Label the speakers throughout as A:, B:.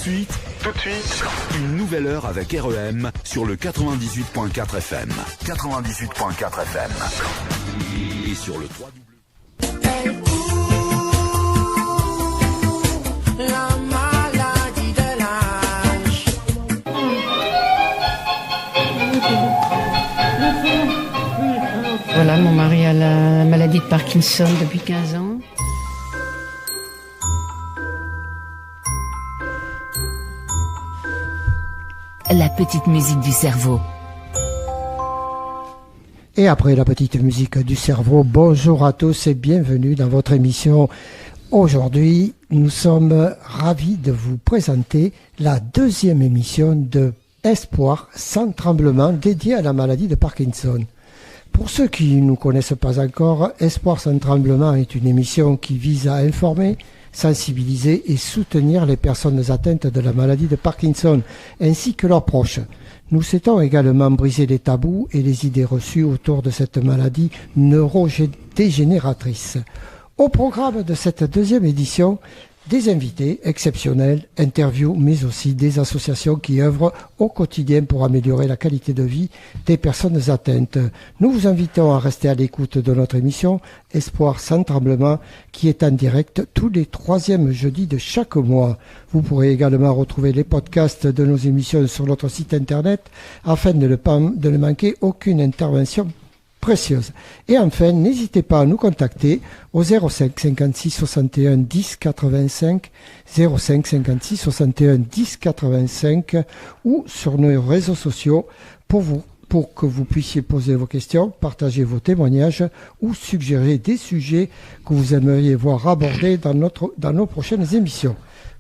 A: Tout de suite, une nouvelle heure avec REM sur le 98.4 FM. 98.4 FM. Et sur le 3W.
B: La maladie de l'âge.
C: Voilà, mon mari a la maladie de Parkinson depuis 15 ans.
D: La petite musique du cerveau.
E: Et après la petite musique du cerveau, bonjour à tous et bienvenue dans votre émission. Aujourd'hui, nous sommes ravis de vous présenter la deuxième émission de Espoir sans tremblement dédiée à la maladie de Parkinson. Pour ceux qui ne nous connaissent pas encore, Espoir sans tremblement est une émission qui vise à informer, sensibiliser et soutenir les personnes atteintes de la maladie de Parkinson, ainsi que leurs proches. Nous souhaitons également briser les tabous et les idées reçues autour de cette maladie neurodégénératrice. Au programme de cette deuxième édition, des invités exceptionnels, interviews, mais aussi des associations qui œuvrent au quotidien pour améliorer la qualité de vie des personnes atteintes. Nous vous invitons à rester à l'écoute de notre émission Espoir sans tremblement, qui est en direct tous les troisièmes jeudis de chaque mois. Vous pourrez également retrouver les podcasts de nos émissions sur notre site internet afin de ne manquer aucune intervention précieuse. Et enfin, n'hésitez pas à nous contacter au 05 56 61 10 85, 05 56 61 10 85 ou sur nos réseaux sociaux pour que vous puissiez poser vos questions, partager vos témoignages ou suggérer des sujets que vous aimeriez voir abordés dans nos prochaines émissions.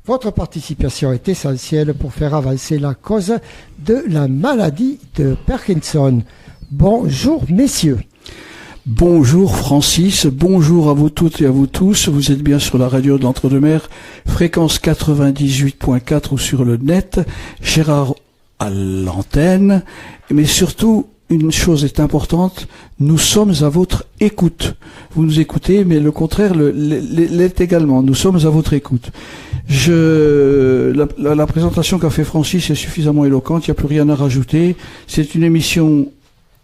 E: Votre participation est essentielle pour faire avancer la cause de la maladie de Parkinson. Bonjour messieurs.
F: Bonjour Francis, bonjour à vous toutes et à vous tous. Vous êtes bien sur la radio de l'Entre-deux-Mers, fréquence 98.4 ou sur le net. Gérard à l'antenne, mais surtout une chose est importante, nous sommes à votre écoute. Vous nous écoutez, mais le contraire l'est également. Nous sommes à votre écoute. La présentation qu'a fait Francis est suffisamment éloquente, il n'y a plus rien à rajouter. C'est une émission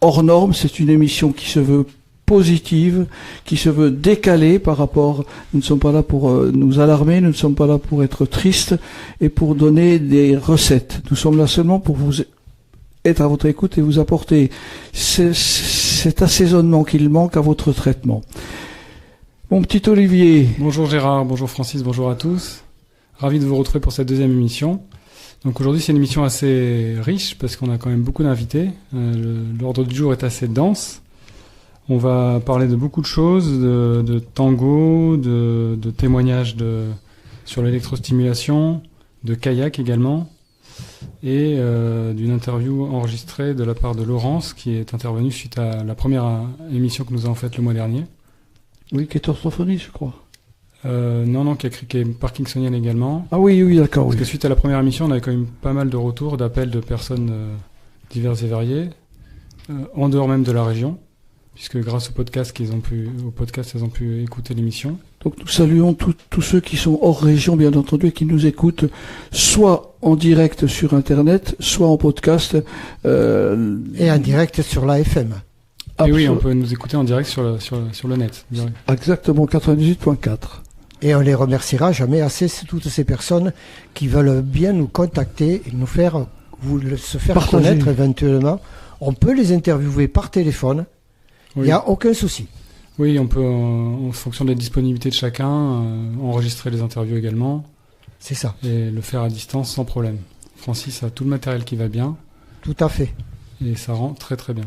F: hors norme, c'est une émission qui se veut positive, qui se veut décalée par rapport, nous ne sommes pas là pour nous alarmer, nous ne sommes pas là pour être tristes et pour donner des recettes. Nous sommes là seulement pour vous être à votre écoute et vous apporter cet assaisonnement qu'il manque à votre traitement. Mon petit Olivier.
G: Bonjour Gérard, bonjour Francis, bonjour à tous. Ravi de vous retrouver pour cette deuxième émission. Donc aujourd'hui c'est une émission assez riche parce qu'on a quand même beaucoup d'invités. L'ordre du jour est assez dense. On va parler de beaucoup de choses, de tango, de témoignages sur l'électrostimulation, de kayak également, et d'une interview enregistrée de la part de Laurence qui est intervenue suite à la première émission que nous avons faite le mois dernier.
F: Oui, qui est orthophoniste je crois.
G: Non, qui est parkinsonienne également.
F: Ah oui, d'accord.
G: Parce que suite à la première émission, on avait quand même pas mal de retours, d'appels de personnes diverses et variées, en dehors même de la région, puisque grâce au podcast, elles ont pu écouter l'émission.
F: Donc nous saluons tous ceux qui sont hors région, bien entendu, et qui nous écoutent, soit en direct sur Internet, soit en podcast.
E: Et en direct sur la FM.
G: Et oui, on peut nous écouter en direct sur le net.
F: Exactement, 98.4.
E: Et on les remerciera jamais assez, toutes ces personnes qui veulent bien nous contacter et se faire
F: partager.
E: Connaître éventuellement. On peut les interviewer par téléphone, il n'y a aucun souci.
G: Oui, on peut, en fonction des disponibilités de chacun, enregistrer les interviews également.
E: C'est ça.
G: Et le faire à distance sans problème. Francis a tout le matériel qui va bien.
E: Tout à fait.
G: Et ça rend très très bien.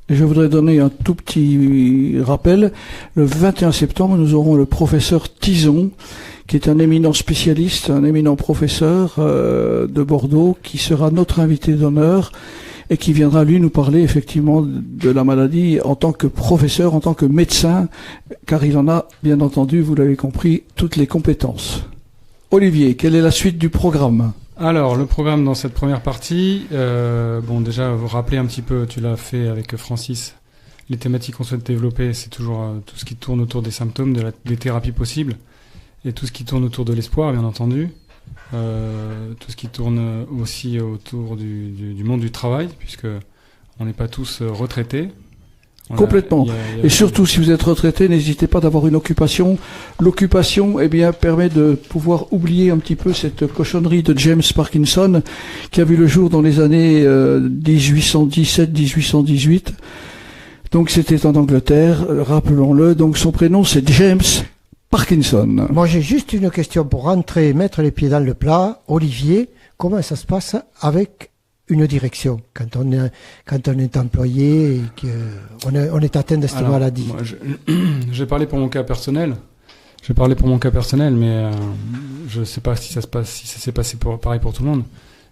F: Je voudrais donner un tout petit rappel. Le 21 septembre, nous aurons le professeur Tison, qui est un éminent spécialiste, un éminent professeur de Bordeaux, qui sera notre invité d'honneur et qui viendra, lui, nous parler effectivement de la maladie en tant que professeur, en tant que médecin, car il en a, bien entendu, vous l'avez compris, toutes les compétences. Olivier, quelle est la suite du programme ?
G: Alors, le programme dans cette première partie, déjà, vous rappeler un petit peu, tu l'as fait avec Francis, les thématiques qu'on souhaite développer, c'est toujours tout ce qui tourne autour des symptômes, des thérapies possibles, et tout ce qui tourne autour de l'espoir, bien entendu. tout ce qui tourne aussi autour du monde du travail, puisque on n'est pas tous retraités.
F: Complètement. Et surtout, si vous êtes retraité, n'hésitez pas d'avoir une occupation. L'occupation, eh bien, permet de pouvoir oublier un petit peu cette cochonnerie de James Parkinson, qui a vu le jour dans les années 1817-1818. Donc, c'était en Angleterre, rappelons-le. Donc, son prénom, c'est James Parkinson.
E: Moi, j'ai juste une question pour rentrer, mettre les pieds dans le plat. Olivier, comment ça se passe avec une direction quand on est employé et qu'on est atteint de cette maladie?
G: Moi, j'ai parlé pour mon cas personnel. Mais je sais pas si ça s'est passé pareil pour tout le monde.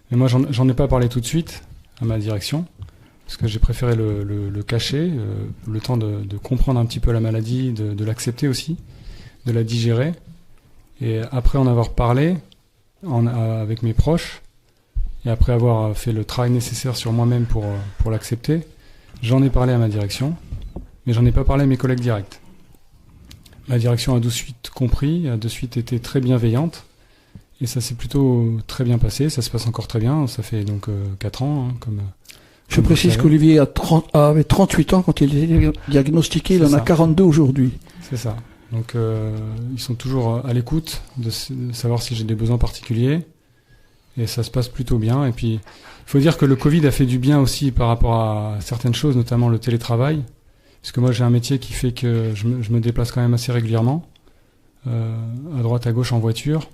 G: Mais moi, j'en ai pas parlé tout de suite à ma direction, parce que j'ai préféré le cacher, le temps de comprendre un petit peu la maladie, de l'accepter aussi, de la digérer. Et après en avoir parlé avec mes proches, et après avoir fait le travail nécessaire sur moi-même pour l'accepter, j'en ai parlé à ma direction, mais j'en ai pas parlé à mes collègues directs. Ma direction a de suite compris, a de suite été très bienveillante, et ça s'est plutôt très bien passé, ça se passe encore très bien, ça fait donc 4 ans, hein, comme
F: Je précise qu'Olivier avait 38 ans quand il est diagnostiqué, il en a 42 aujourd'hui.
G: C'est ça. Donc ils sont toujours à l'écoute de savoir si j'ai des besoins particuliers. Et ça se passe plutôt bien. Et puis, il faut dire que le Covid a fait du bien aussi par rapport à certaines choses, notamment le télétravail. Parce que moi, j'ai un métier qui fait que je me déplace quand même assez régulièrement, à droite, à gauche en voiture.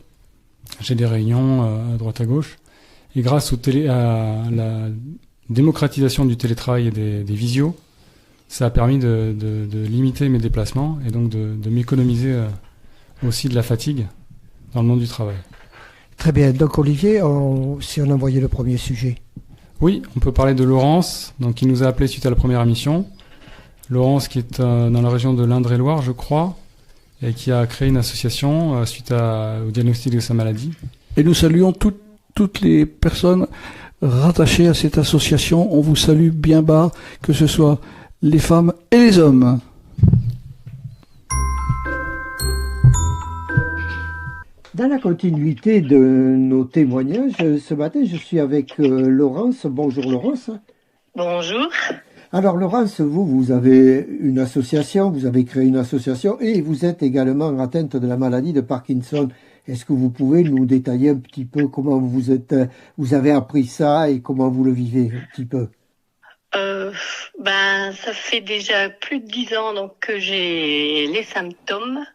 G: J'ai des réunions à droite, à gauche. Et grâce à la démocratisation du télétravail et des visios, ça a permis de limiter mes déplacements et donc de m'économiser aussi de la fatigue dans le monde du travail.
E: Très bien. Donc Olivier, si on envoyait le premier sujet.
G: Oui, on peut parler de Laurence, donc qui nous a appelé suite à la première émission. Laurence qui est dans la région de l'Indre-et-Loire, je crois, et qui a créé une association suite au diagnostic de sa maladie.
F: Et nous saluons toutes les personnes rattachées à cette association. On vous salue bien bas, que ce soit les femmes et les hommes.
E: Dans la continuité de nos témoignages, ce matin, je suis avec Laurence. Bonjour Laurence.
H: Bonjour.
E: Alors Laurence, vous avez une association, vous avez créé une association et vous êtes également atteinte de la maladie de Parkinson. Est-ce que vous pouvez nous détailler un petit peu comment vous avez appris ça et comment vous le vivez un petit peu?
H: Ça fait déjà plus de 10 ans donc que j'ai les symptômes.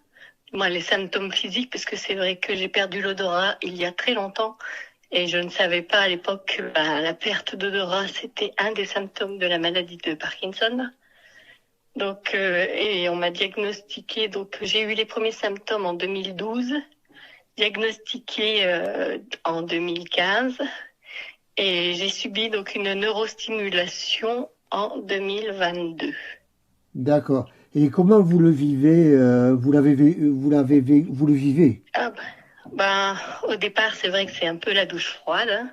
H: Moi, les symptômes physiques, parce que c'est vrai que j'ai perdu l'odorat il y a très longtemps et je ne savais pas à l'époque que la perte d'odorat, c'était un des symptômes de la maladie de Parkinson. Donc, et on m'a diagnostiqué, donc j'ai eu les premiers symptômes en 2012, diagnostiqué en 2015 et j'ai subi donc une neurostimulation en 2022.
E: D'accord. Et comment vous le vivez, vous le vivez?
H: Au départ, c'est vrai que c'est un peu la douche froide, hein,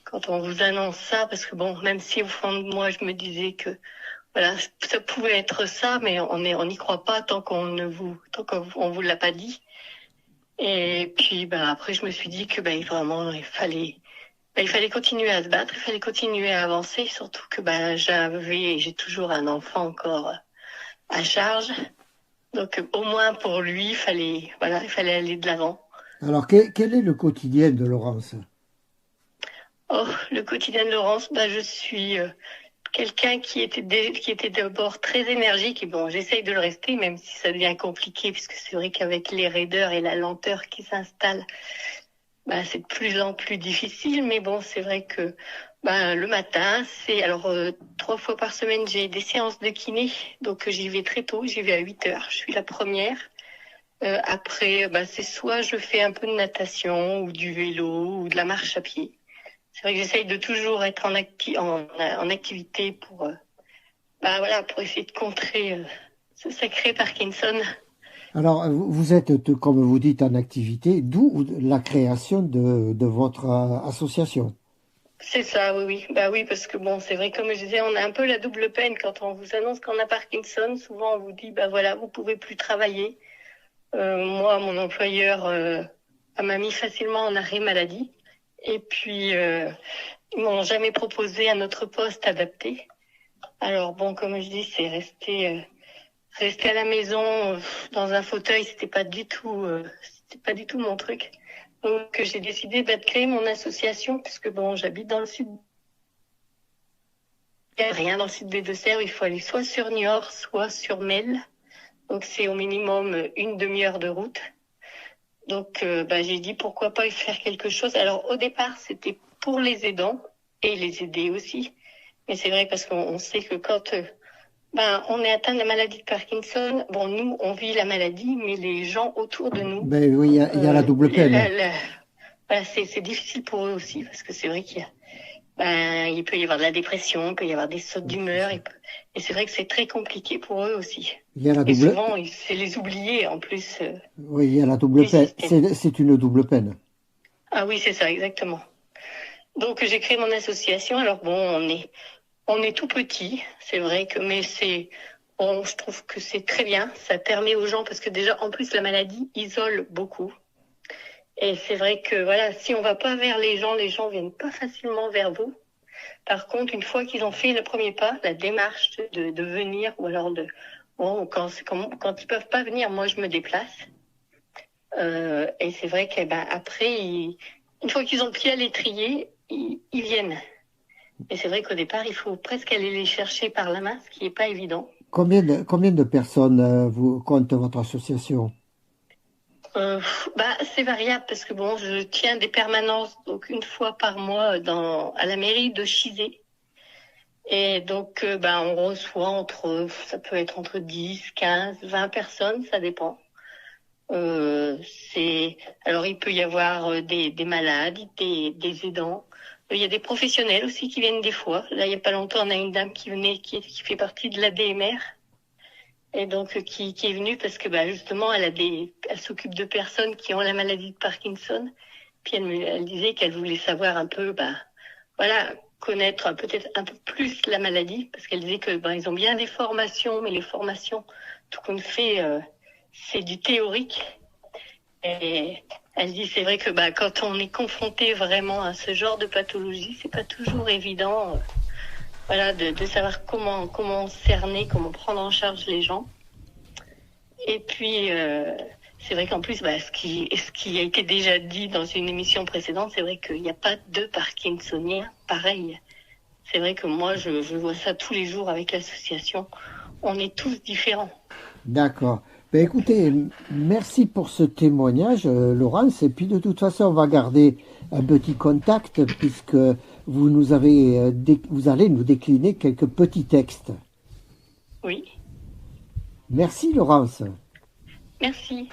H: quand on vous annonce ça, parce que bon, même si au fond de moi, je me disais que, voilà, ça pouvait être ça, mais on n'y croit pas tant qu'on vous l'a pas dit. Et puis, après, je me suis dit que, vraiment, il fallait continuer à se battre, il fallait continuer à avancer, surtout que, j'ai toujours un enfant encore à charge. Donc, au moins pour lui, il fallait aller de l'avant.
E: Alors, quel est le quotidien de Laurence?
H: Le quotidien de Laurence, je suis quelqu'un qui était d'abord très énergique. Et bon, j'essaye de le rester, même si ça devient compliqué, puisque c'est vrai qu'avec les raideurs et la lenteur qui s'installe, c'est de plus en plus difficile. Mais bon, c'est vrai que le matin, 3 fois par semaine, j'ai des séances de kiné. Donc, j'y vais très tôt, j'y vais à 8h. Je suis la première. Après, c'est soit je fais un peu de natation ou du vélo ou de la marche à pied. C'est vrai que j'essaye de toujours être en activité pour essayer de contrer ce sacré Parkinson.
E: Alors, vous êtes, comme vous dites, en activité, d'où la création de votre association.
H: C'est ça, oui. Oui, parce que bon, c'est vrai, comme je disais, on a un peu la double peine quand on vous annonce qu'on a Parkinson. Souvent, on vous dit, vous pouvez plus travailler. Moi, mon employeur m'a mis facilement en arrêt maladie. Et puis, ils m'ont jamais proposé un autre poste adapté. Alors bon, comme je dis, c'est rester à la maison dans un fauteuil, c'était pas du tout mon truc. Donc j'ai décidé de créer mon association puisque bon, j'habite dans le sud. Il n'y a rien dans le sud des Deux-Sèvres, il faut aller soit sur Niort, soit sur Melle. Donc c'est au minimum une demi-heure de route. Donc j'ai dit pourquoi pas y faire quelque chose. Alors au départ, c'était pour les aidants et les aider aussi. Mais c'est vrai parce qu'on sait que quand on est atteint de la maladie de Parkinson, bon nous on vit la maladie, mais les gens autour de nous.
E: Ben oui, il y a la double peine.
H: Voilà, c'est difficile pour eux aussi parce que c'est vrai qu'il peut y avoir de la dépression, il peut y avoir des sautes d'humeur et c'est vrai que c'est très compliqué pour eux aussi.
E: Il y a la
H: et
E: double.
H: Souvent c'est les oubliés en plus.
E: Oui, il y a la double peine. C'est une double peine.
H: Ah oui, c'est ça exactement. Donc j'ai créé mon association. Alors bon, on est tout petit, c'est vrai que je trouve que c'est très bien. Ça permet aux gens parce que déjà en plus la maladie isole beaucoup. Et c'est vrai que voilà, si on va pas vers les gens viennent pas facilement vers vous. Par contre, une fois qu'ils ont fait le premier pas, la démarche de venir ou alors quand ils peuvent pas venir, moi je me déplace. Et c'est vrai que après, une fois qu'ils ont le pied à l'étrier, ils viennent. Et c'est vrai qu'au départ, il faut presque aller les chercher par la main, ce qui est pas évident.
E: Combien de personnes vous compte votre association?
H: C'est variable parce que bon, je tiens des permanences donc une fois par mois à la mairie de Chizé. Et donc on reçoit ça peut être entre 10, 15, 20 personnes, ça dépend. Alors il peut y avoir des malades, des aidants. Il y a des professionnels aussi qui viennent des fois. Là, il y a pas longtemps, on a une dame qui venait qui fait partie de l'ADMR. Et donc qui est venue parce que justement elle s'occupe de personnes qui ont la maladie de Parkinson. Puis elle disait qu'elle voulait savoir un peu connaître peut-être un peu plus la maladie parce qu'elle disait que ils ont bien des formations, mais les formations tout qu'on fait c'est du théorique. Et elle dit c'est vrai que quand on est confronté vraiment à ce genre de pathologie, c'est pas toujours évident de savoir comment cerner, comment prendre en charge les gens. Et puis c'est vrai qu'en plus ce qui a été déjà dit dans une émission précédente, c'est vrai qu'il n'y a pas de Parkinsoniens pareil. C'est vrai que moi je vois ça tous les jours avec l'association. On est tous différents.
E: D'accord. Écoutez, merci pour ce témoignage, Laurence. Et puis de toute façon, on va garder un petit contact puisque vous allez nous décliner quelques petits textes.
H: Oui.
E: Merci, Laurence.
H: Merci.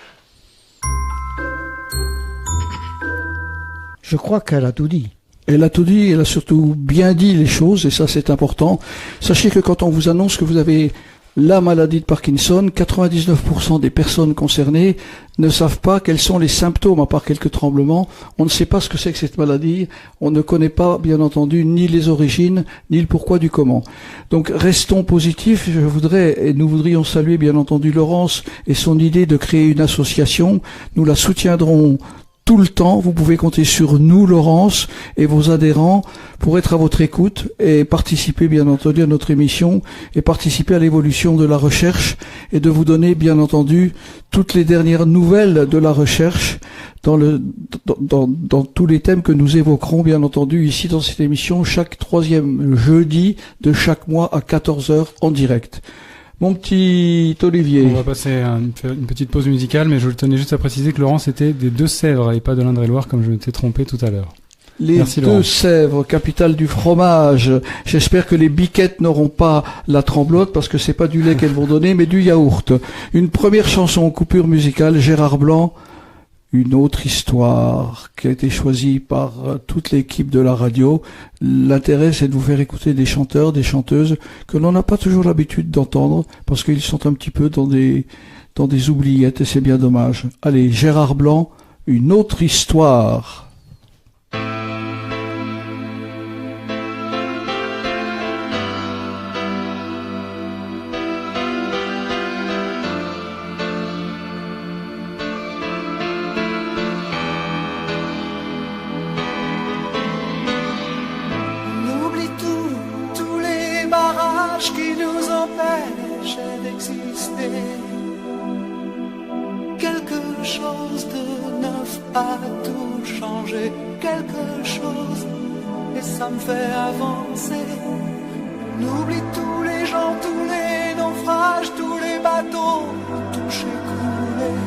E: Je crois qu'elle a tout dit.
F: Elle a tout dit, elle a surtout bien dit les choses, et ça c'est important. Sachez que quand on vous annonce que vous avez la maladie de Parkinson, 99% des personnes concernées ne savent pas quels sont les symptômes, à part quelques tremblements. On ne sait pas ce que c'est que cette maladie. On ne connaît pas, bien entendu, ni les origines, ni le pourquoi du comment. Donc, restons positifs. Nous voudrions saluer, bien entendu, Laurence et son idée de créer une association. Nous la soutiendrons tout le temps. Vous pouvez compter sur nous, Laurence, et vos adhérents pour être à votre écoute et participer, bien entendu, à notre émission et participer à l'évolution de la recherche et de vous donner, bien entendu, toutes les dernières nouvelles de la recherche dans tous les thèmes que nous évoquerons, bien entendu, ici dans cette émission, chaque troisième jeudi de chaque mois à 14h en direct. Mon petit Olivier.
G: On va passer à une petite pause musicale, mais je tenais juste à préciser que Laurence était des Deux-Sèvres et pas de l'Indre-et-Loire, comme je m'étais trompé tout à l'heure.
F: Les Deux-Sèvres, capitale du fromage. J'espère que les biquettes n'auront pas la tremblote, parce que c'est pas du lait qu'elles vont donner, mais du yaourt. Une première chanson, coupure musicale, Gérard Blanc. Une autre histoire qui a été choisie par toute l'équipe de la radio. L'intérêt, c'est de vous faire écouter des chanteurs, des chanteuses que l'on n'a pas toujours l'habitude d'entendre parce qu'ils sont un petit peu dans des oubliettes et c'est bien dommage. Allez, Gérard Blanc, une autre histoire.
I: à tout changer quelque chose et ça me fait avancer. On oublie tous les gens, tous les naufrages, tous les bateaux touchés, coulés.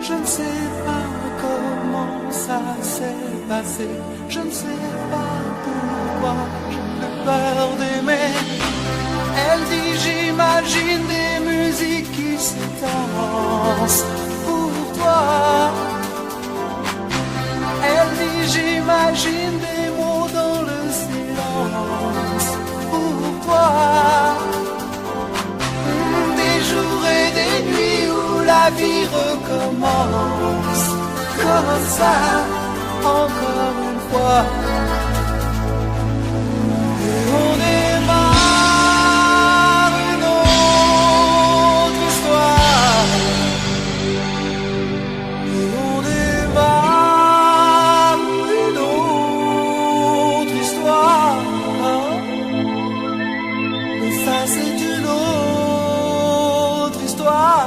I: Je ne sais pas comment ça s'est passé, je ne sais pas pourquoi j'ai plus peur d'aimer. Elle dit j'imagine des musiques qui se dansent pour toi. Elle dit j'imagine des mots dans le silence pour toi. Des jours et des nuits où la vie recommence comme ça, encore une fois. Et on démarre une autre histoire. Et on démarre une autre histoire. Et ça c'est une autre histoire.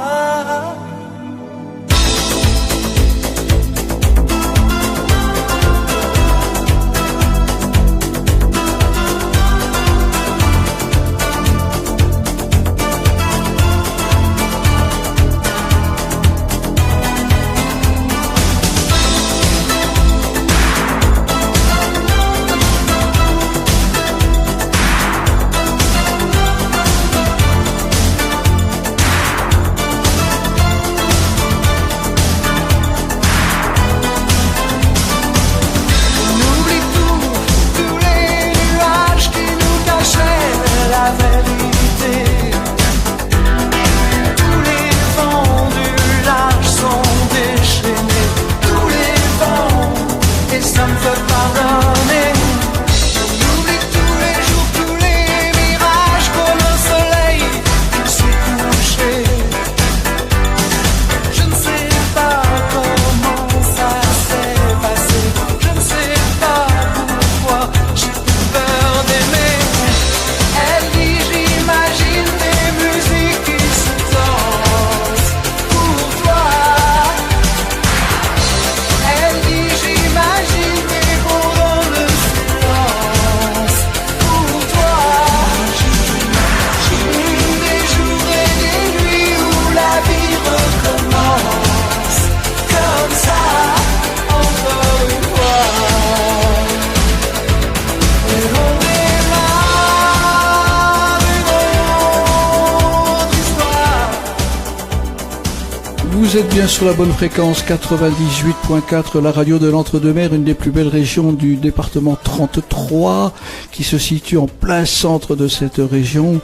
F: Vous êtes bien sur la bonne fréquence 98.4, la radio de l'Entre-deux-Mers, une des plus belles régions du département 33, qui se situe en plein centre de cette région.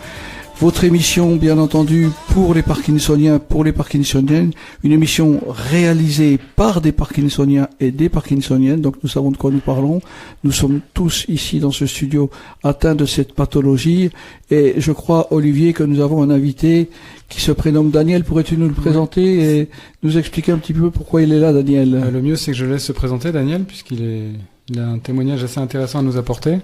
F: Votre émission, bien entendu, pour les Parkinsoniens, pour les Parkinsoniennes, une émission réalisée par des Parkinsoniens et des Parkinsoniennes, donc nous savons de quoi nous parlons. Nous sommes tous ici dans ce studio atteints de cette pathologie, et je crois, Olivier, que nous avons un invité qui se prénomme Daniel. Pourrais-tu nous le présenter et nous expliquer un petit peu pourquoi il est là, Daniel?
G: Le mieux, c'est que je laisse se présenter, Daniel, il a un témoignage assez intéressant à nous apporter,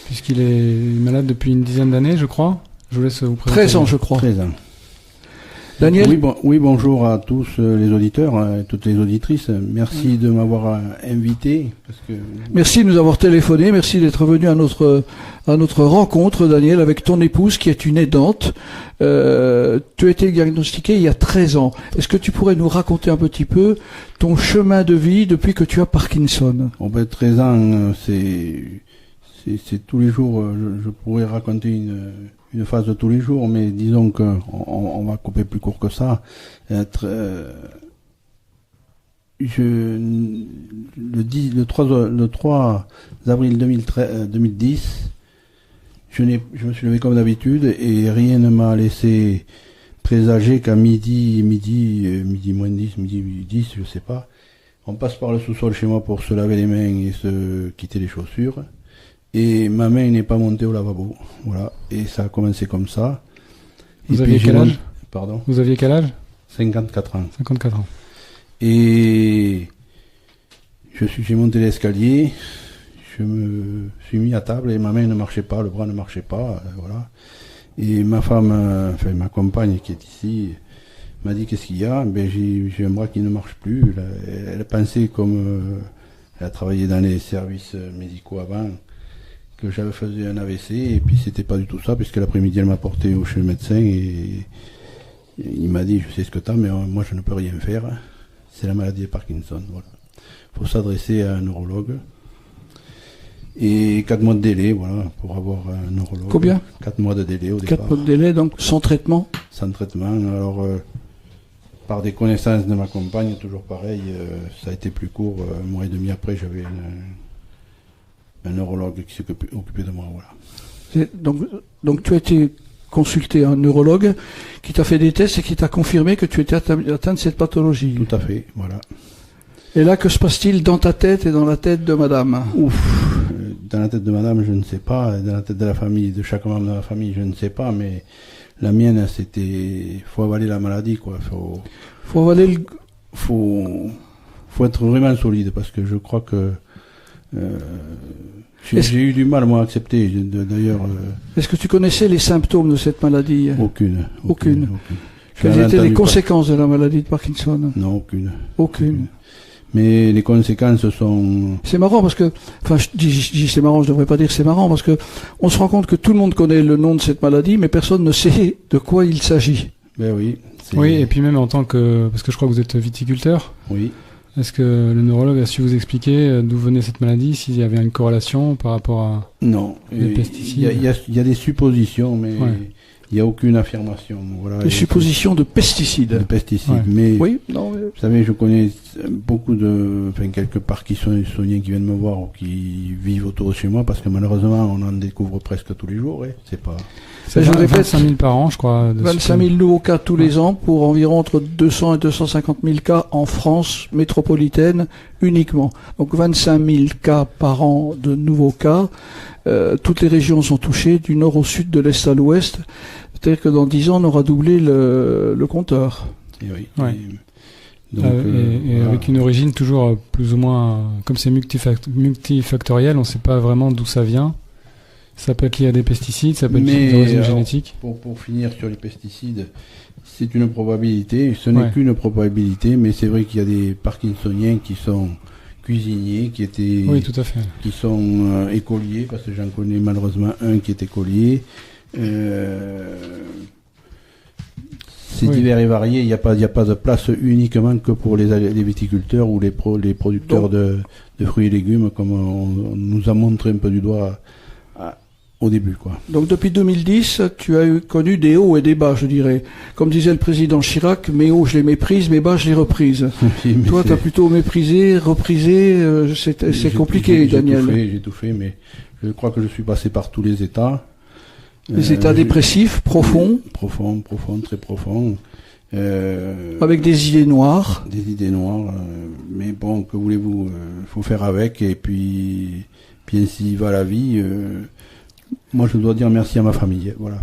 G: puisqu'il est malade depuis une dizaine d'années, je crois. Je vous laisse vous présenter.
F: 13 ans, je crois.
J: 13 ans.
F: Daniel?
J: Oui, bonjour à tous les auditeurs, toutes les auditrices. Merci de m'avoir invité.
F: Merci de nous avoir téléphoné. Merci d'être venu à notre rencontre, Daniel, avec ton épouse qui est une aidante. Tu as été diagnostiqué il y a 13 ans. Est-ce que tu pourrais nous raconter un petit peu ton chemin de vie depuis que tu as Parkinson?
J: 13 ans, c'est tous les jours. Je pourrais raconter une phase de tous les jours, mais disons qu'on va couper plus court que ça. Le 3 avril 2010, je me suis levé comme d'habitude et rien ne m'a laissé présager qu'à midi moins 10, midi 10, je sais pas. On passe par le sous-sol chez moi pour se laver les mains et se quitter les chaussures. Et ma main n'est pas montée au lavabo. Voilà. Et ça a commencé comme ça.
G: Vous aviez quel âge?
J: Pardon?
G: Vous aviez quel âge?
J: 54 ans.
G: 54 ans.
J: Et j'ai monté l'escalier, je me suis mis à table et ma main ne marchait pas, le bras ne marchait pas, voilà. Et ma femme, ma compagne qui est ici, m'a dit qu'est-ce qu'il y a? Ben, j'ai un bras qui ne marche plus. Elle a pensé comme elle a travaillé dans les services médicaux avant, que j'avais fait un AVC, et puis c'était pas du tout ça, puisque l'après-midi elle m'a porté chez le médecin et il m'a dit je sais ce que t'as, mais moi je ne peux rien faire. C'est la maladie de Parkinson. Voilà. Faut s'adresser à un neurologue. Et 4 mois de délai, voilà, pour avoir un neurologue.
F: Combien?
J: 4 mois de délai au départ.
F: 4 mois de délai, donc sans traitement?
J: Sans traitement. Alors, par des connaissances de ma compagne, toujours pareil, ça a été plus court. Un mois et demi après, j'avais un neurologue qui s'est occupé de moi, voilà.
F: Donc tu as été consulté un neurologue qui t'a fait des tests et qui t'a confirmé que tu étais atteint de cette pathologie.
J: Tout à fait, voilà.
F: Et là, que se passe-t-il dans ta tête et dans la tête de madame?
J: Ouf, dans la tête de madame, je ne sais pas. Dans la tête de la famille, de chaque membre de la famille, je ne sais pas. Mais la mienne, c'était, faut avaler la maladie, quoi.
F: Faut avaler
J: faut être vraiment solide, parce que je crois que j'ai eu du mal, moi, à accepter. D'ailleurs.
F: Est-ce que tu connaissais les symptômes de cette maladie?
J: Aucune.
F: Quelles étaient les conséquences de la maladie de Parkinson?
J: Non,
F: aucune.
J: Mais les conséquences sont...
F: C'est marrant parce que, enfin, je dis c'est marrant, je devrais pas dire c'est marrant, parce que on se rend compte que tout le monde connaît le nom de cette maladie, mais personne ne sait de quoi il s'agit.
J: Ben oui.
G: Oui, et puis même en tant que, parce que je crois que vous êtes viticulteur.
J: Oui.
G: Est-ce que le neurologue a su vous expliquer d'où venait cette maladie, s'il y avait une corrélation par rapport à les pesticides?
J: Il y a des suppositions, mais il n'y a aucune affirmation. Voilà.
F: Des suppositions de pesticides.
J: De pesticides, mais
F: oui, non, mais...
J: vous savez, je connais beaucoup quelques parkinsoniens qui viennent me voir ou qui vivent autour de chez moi, parce que malheureusement, on en découvre presque tous les jours. C'est pas...
G: Je répète, 25 000 par an, je crois.
F: 25 000 nouveaux cas tous les ans pour environ entre 200 et 250 000 cas en France métropolitaine uniquement. Donc 25 000 cas par an de nouveaux cas. Toutes les régions sont touchées, du nord au sud, de l'est à l'ouest. C'est-à-dire que dans 10 ans, on aura doublé le compteur.
J: Et oui.
G: Ouais.
J: Donc,
G: et avec une origine toujours plus ou moins, comme c'est multifactoriel, on ne sait pas vraiment d'où ça vient. Ça peut être lié à des pesticides, ça peut être lié à des origines génétiques.
J: Pour finir sur les pesticides, c'est une probabilité, ce n'est qu'une probabilité, mais c'est vrai qu'il y a des parkinsoniens qui sont cuisiniers,
G: tout à fait.
J: Qui sont écoliers, parce que j'en connais malheureusement un qui est écolier. C'est divers et varié, il n'y a pas de place uniquement que pour les viticulteurs ou les producteurs de fruits et légumes, comme on nous a montré un peu du doigt au début, quoi.
F: Donc depuis 2010, tu as connu des hauts et des bas, je dirais. Comme disait le président Chirac, mes hauts je les méprise, mes bas je les reprise. Toi, tu as plutôt méprisé, reprisé, c'est compliqué, Daniel.
J: J'ai tout fait, mais je crois que je suis passé par tous les états.
F: Les états dépressifs, profonds.
J: Profonds, très profonds.
F: Avec des idées noires.
J: Des idées noires, mais bon, que voulez-vous, faut faire avec, et puis ainsi va la vie. Moi, je dois dire merci à ma famille, voilà.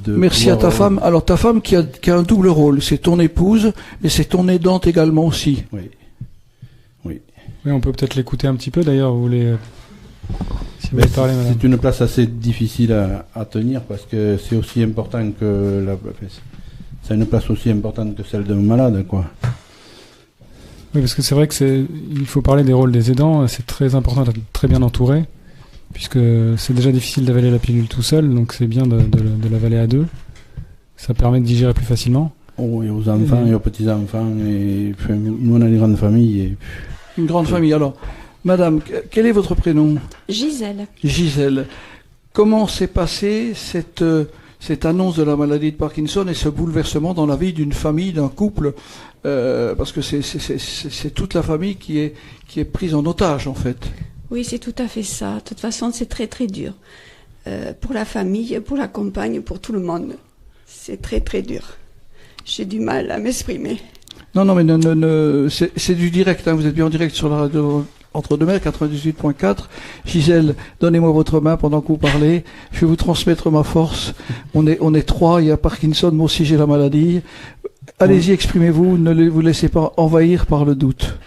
F: Merci à ta femme. Alors, ta femme qui a un double rôle, c'est ton épouse, et c'est ton aidante également aussi.
J: Oui,
G: on peut peut-être l'écouter un petit peu, d'ailleurs, vous voulez... Si vous voulez parler, madame.
J: C'est une place assez difficile à tenir, parce que c'est aussi important que c'est une place aussi importante que celle d'un malade, quoi.
G: Oui, parce que c'est vrai que il faut parler des rôles des aidants, c'est très important d'être très bien entouré, puisque c'est déjà difficile d'avaler la pilule tout seul, donc c'est bien de l'avaler à deux. Ça permet de digérer plus facilement.
J: Oh, et aux enfants et aux petits-enfants, et nous on a une grande famille.
F: Une grande famille, alors. Madame, quel est votre prénom?
K: Gisèle.
F: Gisèle. Comment s'est passée cette annonce de la maladie de Parkinson et ce bouleversement dans la vie d'une famille, d'un couple, parce que c'est toute la famille qui est prise en otage, en fait.
K: Oui, c'est tout à fait ça. De toute façon, c'est très très dur. Pour la famille, pour la compagne, pour tout le monde. C'est très très dur. J'ai du mal à m'exprimer.
F: Non, mais c'est du direct, hein. Vous êtes bien en direct sur la radio Entre-deux-Mers, 98.4. Gisèle, donnez-moi votre main pendant que vous parlez. Je vais vous transmettre ma force. On est trois. Il y a Parkinson, moi aussi j'ai la maladie. Allez-y, exprimez-vous. Ne vous laissez pas envahir par le doute.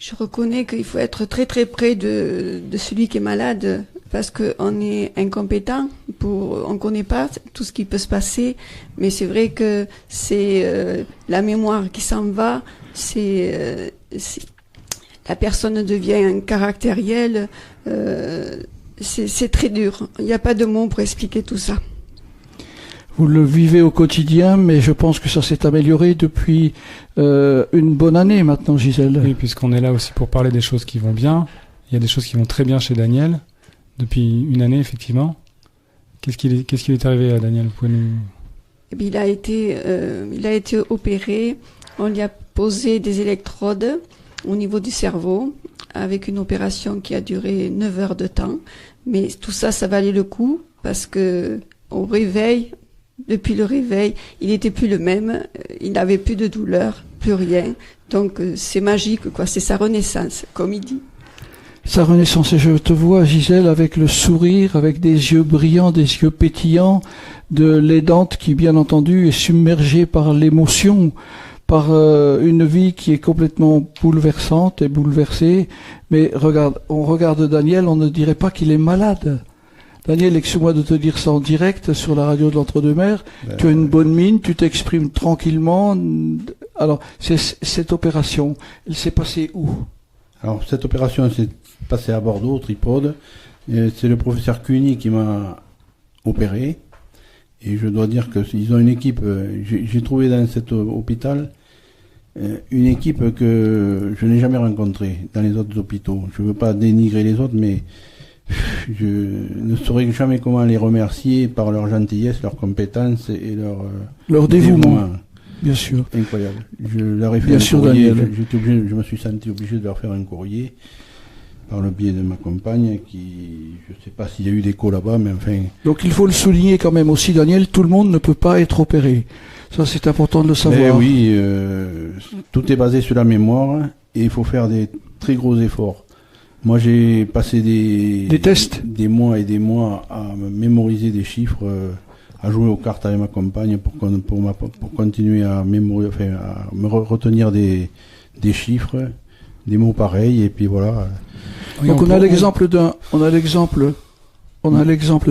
K: Je reconnais qu'il faut être très très près de celui qui est malade parce qu'on est incompétent, on connaît pas tout ce qui peut se passer, mais c'est vrai que c'est la mémoire qui s'en va, la personne devient caractérielle, c'est très dur. Il n'y a pas de mots pour expliquer tout ça.
F: Vous le vivez au quotidien, mais je pense que ça s'est amélioré depuis une bonne année maintenant, Gisèle.
G: Oui, puisqu'on est là aussi pour parler des choses qui vont bien. Il y a des choses qui vont très bien chez Daniel, depuis une année, effectivement. Qu'est-ce qui lui est arrivé à Daniel? Vous pouvez nous...
K: Eh bien, il a été opéré. On lui a posé des électrodes au niveau du cerveau, avec une opération qui a duré 9 heures de temps. Mais tout ça, ça valait le coup, parce que au réveil, depuis le réveil, il n'était plus le même, il n'avait plus de douleur, plus rien. Donc c'est magique, quoi. C'est sa renaissance, comme il dit.
F: Sa renaissance, et je te vois, Gisèle, avec le sourire, avec des yeux brillants, des yeux pétillants, de l'aidante qui, bien entendu, est submergée par l'émotion, par une vie qui est complètement bouleversante et bouleversée. Mais regarde, on regarde Daniel, on ne dirait pas qu'il est malade. Daniel, excuse-moi de te dire ça en direct sur la radio de l'Entre-deux-Mers. Tu as une bonne mine, tu t'exprimes tranquillement. Alors, cette opération, elle s'est passée où?
J: Alors, cette opération s'est passée à Bordeaux, au Tripode. C'est le professeur Cuny qui m'a opéré. Et je dois dire qu'ils ont une équipe. J'ai trouvé dans cet hôpital une équipe que je n'ai jamais rencontrée dans les autres hôpitaux. Je ne veux pas dénigrer les autres, mais je ne saurais jamais comment les remercier par leur gentillesse, leur compétence et
F: leur dévouement. Bien sûr.
J: Incroyable. Je leur ai fait
F: bien
J: un
F: sûr,
J: courrier.
F: Daniel.
J: Je me suis senti obligé de leur faire un courrier par le biais de ma compagne qui, je ne sais pas s'il y a eu d'écho là-bas, mais enfin...
F: Donc il faut le souligner quand même aussi, Daniel, tout le monde ne peut pas être opéré. Ça, c'est important de le savoir.
J: Mais oui, tout est basé sur la mémoire et il faut faire des très gros efforts. Moi, j'ai passé des
F: tests,
J: des mois et des mois à mémoriser des chiffres, à jouer aux cartes avec ma compagne pour continuer à mémoriser, enfin, à me retenir des chiffres, des mots pareils, et puis voilà.
F: Oui, donc on a l'exemple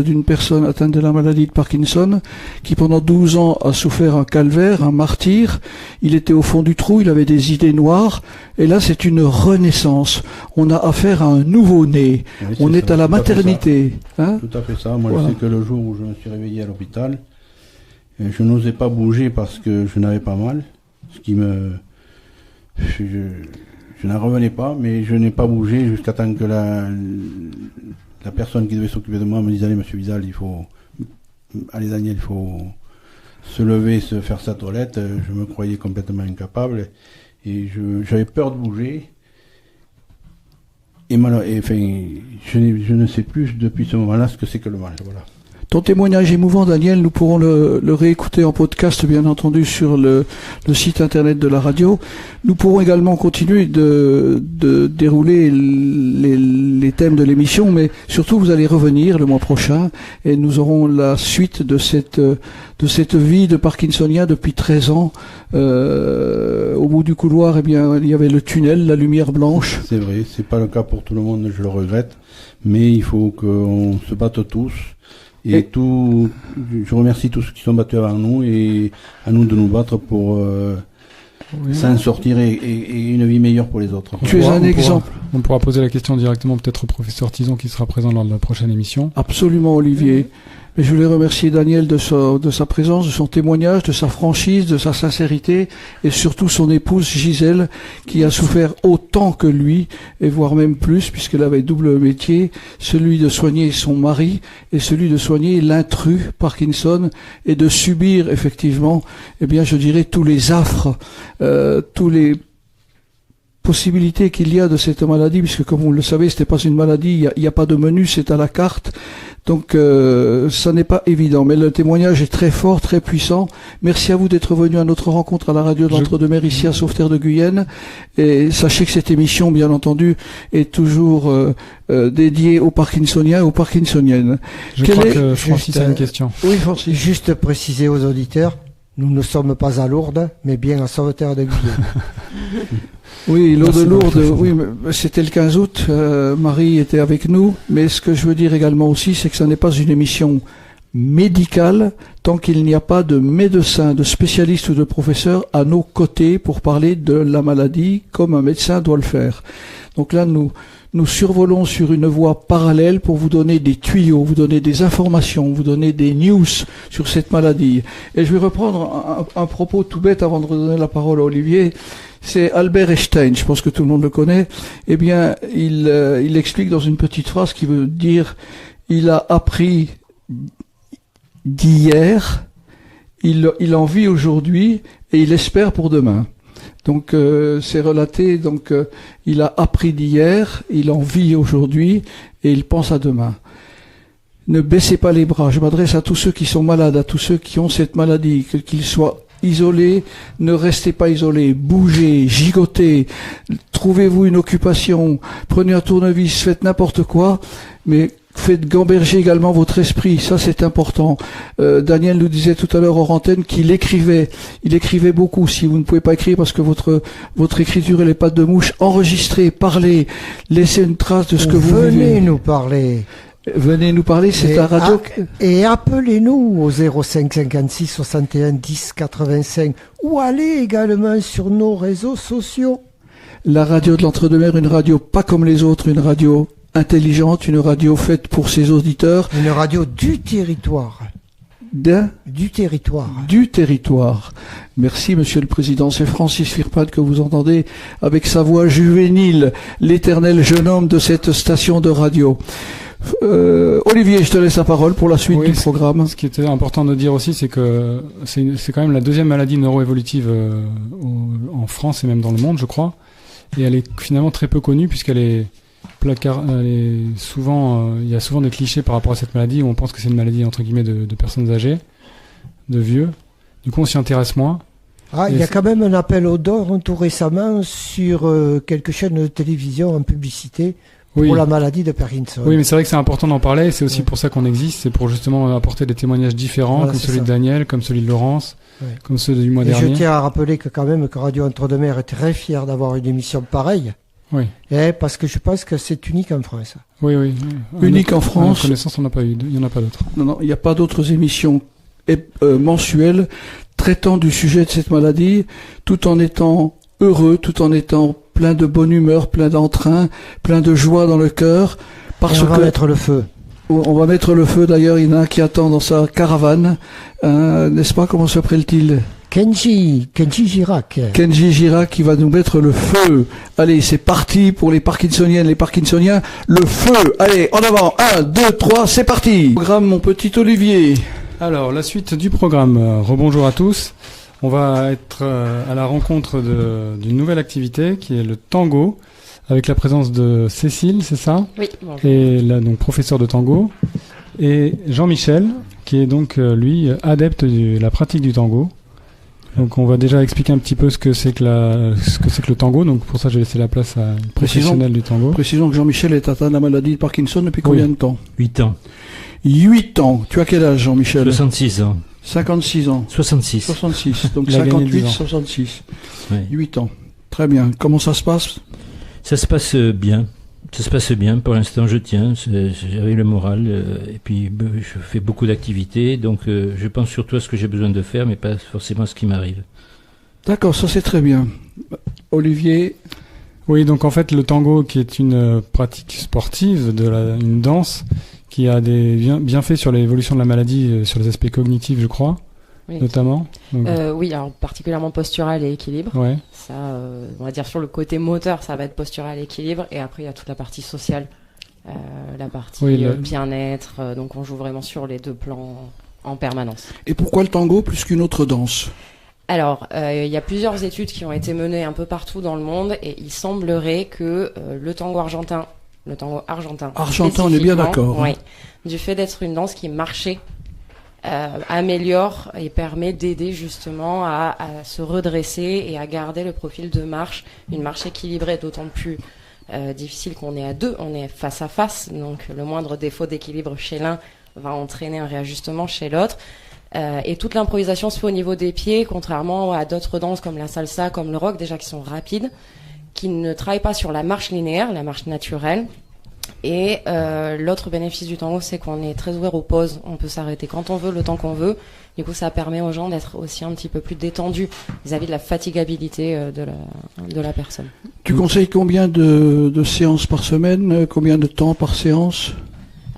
F: d'une personne atteinte de la maladie de Parkinson qui pendant 12 ans a souffert un calvaire, un martyr. Il était au fond du trou, il avait des idées noires, et là c'est une renaissance. On a affaire à un nouveau-né. Oui, on est à la maternité. Hein?
J: Tout à fait ça. Moi, voilà. Je sais que le jour où je me suis réveillé à l'hôpital, je n'osais pas bouger parce que je n'avais pas mal, ce qui me... Je n'en revenais pas, mais je n'ai pas bougé jusqu'à temps que la personne qui devait s'occuper de moi me disait: allez, monsieur Vidal, allez Daniel, il faut se lever, se faire sa toilette. Je me croyais complètement incapable et j'avais peur de bouger. Et enfin, je ne sais plus depuis ce moment-là ce que c'est que le mal. Voilà.
F: Ton témoignage émouvant, Daniel, nous pourrons le réécouter en podcast, bien entendu, sur le site internet de la radio. Nous pourrons également continuer de dérouler les thèmes de l'émission, mais surtout vous allez revenir le mois prochain et nous aurons la suite de cette vie de Parkinsonien depuis 13 ans. Au bout du couloir, eh bien, il y avait le tunnel, la lumière blanche.
J: C'est vrai, c'est pas le cas pour tout le monde, je le regrette, mais il faut qu'on se batte tous. Et je remercie tous ceux qui sont battus avant nous et à nous de nous battre pour s'en sortir et une vie meilleure pour les autres.
F: Tu es un exemple.
G: On pourra poser la question directement peut-être au professeur Tison qui sera présent lors de la prochaine émission.
F: Absolument, Olivier. Mais je voulais remercier Daniel de sa présence, de son témoignage, de sa franchise, de sa sincérité et surtout son épouse Gisèle qui a souffert autant que lui et voire même plus puisqu'elle avait double métier, celui de soigner son mari et celui de soigner l'intrus Parkinson et de subir effectivement, eh bien je dirais tous les affres, tous les possibilités qu'il y a de cette maladie, puisque comme vous le savez, c'était pas une maladie, il y a pas de menu, c'est à la carte. Donc ça n'est pas évident, mais le témoignage est très fort, très puissant. Merci à vous d'être venu à notre rencontre à la radio de l'Entre-deux-Mers ici à Sauveterre de Guyenne. Et sachez que cette émission, bien entendu, est toujours dédiée aux Parkinsoniens et aux Parkinsoniennes.
G: Je crois que Francis a une question.
E: Oui, Francis. Juste préciser aux auditeurs, nous ne sommes pas à Lourdes, mais bien à Sauveterre de Guyenne.
F: Oui, l'eau de
G: Merci
F: Lourdes,
G: beaucoup.
F: oui, mais c'était le 15 août, Marie était avec nous, mais ce que je veux dire également aussi, c'est que ça n'est pas une émission médicale tant qu'il n'y a pas de médecin, de spécialiste ou de professeur à nos côtés pour parler de la maladie comme un médecin doit le faire. Donc là, nous survolons sur une voie parallèle pour vous donner des tuyaux, vous donner des informations, vous donner des news sur cette maladie. Et je vais reprendre un propos tout bête avant de redonner la parole à Olivier. C'est Albert Einstein, je pense que tout le monde le connaît. Eh bien, il explique dans une petite phrase qui veut dire il a appris d'hier, il en vit aujourd'hui et il espère pour demain. Donc c'est relaté, donc il a appris d'hier, il en vit aujourd'hui et il pense à demain. Ne baissez pas les bras, je m'adresse à tous ceux qui sont malades, à tous ceux qui ont cette maladie, qu'ils soient isolés, ne restez pas isolés, bougez, gigotez, trouvez-vous une occupation, prenez un tournevis, faites n'importe quoi, mais faites gamberger également votre esprit, ça c'est important. Daniel nous disait tout à l'heure hors antenne qu'il écrivait, il écrivait beaucoup. Si vous ne pouvez pas écrire parce que votre écriture et les pattes de mouche, enregistrez, parlez, laissez une trace de ce que vous vivez.
E: Venez nous parler.
F: Venez nous parler, c'est la radio.
E: Et appelez-nous au 05 56 61 10 85 ou allez également sur nos réseaux sociaux.
F: La radio de l'Entre-deux-Mers, une radio pas comme les autres, une radio intelligente, une radio faite pour ses auditeurs.
E: Une radio du territoire. Du territoire.
F: Du territoire. Merci, Monsieur le Président. C'est Francis Firpad que vous entendez avec sa voix juvénile, l'éternel jeune homme de cette station de radio. Olivier, je te laisse la parole pour la suite du programme.
G: Ce qui était important de dire aussi, c'est que c'est quand même la deuxième maladie neuroévolutive en France et même dans le monde, je crois. Et elle est finalement très peu connue puisqu'elle est elle est souvent, il y a souvent des clichés par rapport à cette maladie où on pense que c'est une maladie entre guillemets de personnes âgées, de vieux. Du coup, on s'y intéresse moins.
E: Ah, il y a quand même un appel au don tout récemment sur quelques chaînes de télévision en publicité pour la maladie de Parkinson.
G: Oui, mais c'est vrai que c'est important d'en parler. C'est aussi pour ça qu'on existe. C'est pour justement apporter des témoignages différents, voilà, comme celui de Daniel, comme celui de Laurence, comme ceux du mois dernier.
E: Je tiens à rappeler que quand même que Radio Entre-deux-Mers est très fière d'avoir une émission pareille.
G: Oui.
E: Et parce que je pense que c'est unique en France.
G: Oui, oui.
F: Unique en France.
G: À notre connaissance, on n'a pas eu. Il n'y en a pas d'autres.
F: Non, il n'y a pas d'autres émissions mensuelles traitant du sujet de cette maladie, tout en étant heureux, tout en étant plein de bonne humeur, plein d'entrain, plein de joie dans le cœur. Parce
E: on va mettre le feu.
F: On va mettre le feu. D'ailleurs, il y en a un qui attend dans sa caravane. N'est-ce pas? Comment s'appelle-t-il?
E: Kenji Girac.
F: Kenji Girac qui va nous mettre le feu. Allez, c'est parti pour les Parkinsoniennes, les Parkinsoniens. Le feu. Allez, en avant. 1, 2, 3, c'est parti. Programme, mon petit Olivier.
G: Alors, la suite du programme. Rebonjour à tous. On va être à la rencontre d'une nouvelle activité qui est le tango, avec la présence de Cécile, c'est ça?
L: Oui, bonjour.
G: Et là, donc, professeur de tango. Et Jean-Michel, qui est donc, lui, adepte de la pratique du tango. Donc on va déjà expliquer un petit peu ce que c'est que le tango. Donc pour ça, j'ai laissé la place à une professionnelle du tango.
F: Précisons que Jean-Michel est atteint de la maladie de Parkinson depuis combien de temps?
M: 8 ans.
F: 8 ans. Tu as quel âge, Jean-Michel?
M: 66 ans.
F: 56 ans.
M: 66.
F: 66. Donc 58, 66. Oui. 8 ans. Très bien. Comment ça se passe?
M: Ça se passe bien. Ça se passe bien. Pour l'instant, je tiens. J'avais le moral. Et puis, je fais beaucoup d'activités. Donc, je pense surtout à ce que j'ai besoin de faire, mais pas forcément à ce qui m'arrive.
F: D'accord, ça c'est très bien. Olivier?
G: Oui, donc en fait, le tango, qui est une pratique sportive, une danse, qui a des bienfaits sur l'évolution de la maladie, sur les aspects cognitifs, je crois. Oui. Notamment. Donc...
L: oui, alors particulièrement postural et équilibre.
G: Ouais.
L: Ça, on va dire sur le côté moteur, ça va être postural et équilibre, et après il y a toute la partie sociale, la partie bien-être. Donc on joue vraiment sur les deux plans en permanence.
F: Et pourquoi le tango plus qu'une autre danse?
L: Alors, il y a plusieurs études qui ont été menées un peu partout dans le monde, et il semblerait que le tango argentin,
F: on est bien d'accord.
L: Oui, du fait d'être une danse qui marchait. Améliore et permet d'aider justement à se redresser et à garder le profil de marche, une marche équilibrée, d'autant plus difficile qu'on est à deux, on est face à face, donc le moindre défaut d'équilibre chez l'un va entraîner un réajustement chez l'autre. Et toute l'improvisation se fait au niveau des pieds, contrairement à d'autres danses comme la salsa, comme le rock, déjà qui sont rapides. qui ne travaille pas sur la marche linéaire, la marche naturelle. Et l'autre bénéfice du tango, c'est qu'on est très ouvert aux pauses. On peut s'arrêter quand on veut, le temps qu'on veut. Du coup, ça permet aux gens d'être aussi un petit peu plus détendus vis-à-vis de la fatigabilité de la personne.
F: Tu conseilles combien de séances par semaine? Combien de temps par séance?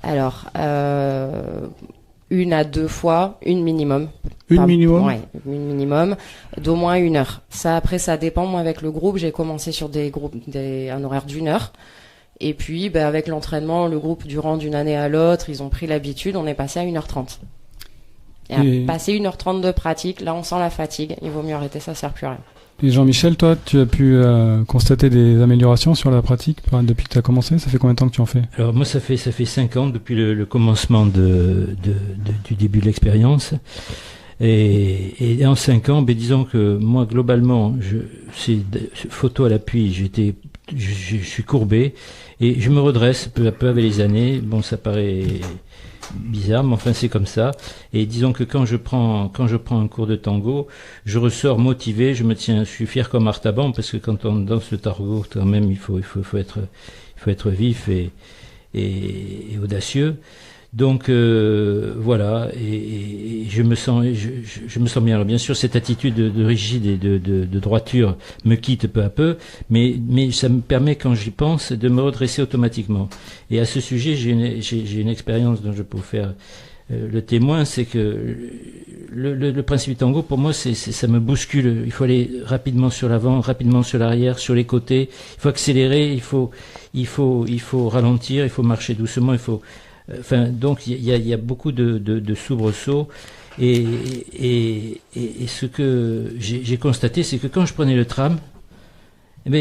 L: Alors, 1 à 2 fois, une minimum.
F: Minimum?
L: Ouais, une minimum, d'au moins 1 heure. Ça, après, ça dépend. Moi, avec le groupe, j'ai commencé sur un horaire d'1 heure. Et puis, avec l'entraînement, le groupe, durant d'une année à l'autre, ils ont pris l'habitude, on est passé à 1h30. Et à passer 1h30 de pratique, là, on sent la fatigue. Il vaut mieux arrêter, ça sert plus à rien.
G: Et Jean-Michel, toi, tu as pu constater des améliorations sur la pratique depuis que tu as commencé? Ça fait combien de temps que tu en fais?
M: Alors moi, ça fait 5 ans depuis le commencement du début de l'expérience. Et en 5 ans, disons que moi, globalement, c'est photo à l'appui, je suis courbé et je me redresse peu à peu avec les années. Bon, ça paraît bizarre, mais enfin c'est comme ça. Et disons que quand je prends un cours de tango, je ressors motivé, je suis fier comme Artaban, parce que quand on danse le tango, quand même, il faut être vif et audacieux. Donc voilà, et je me sens bien. Alors, bien sûr, cette attitude de rigide et de droiture me quitte peu à peu, mais ça me permet, quand j'y pense, de me redresser automatiquement. Et à ce sujet, j'ai une expérience dont je peux faire le témoin, c'est que le principe du tango, pour moi, ça me bouscule. Il faut aller rapidement sur l'avant, rapidement sur l'arrière, sur les côtés. Il faut accélérer, il faut ralentir, il faut marcher doucement, donc il y a beaucoup de soubresauts et ce que j'ai constaté, c'est que quand je prenais le tram, quand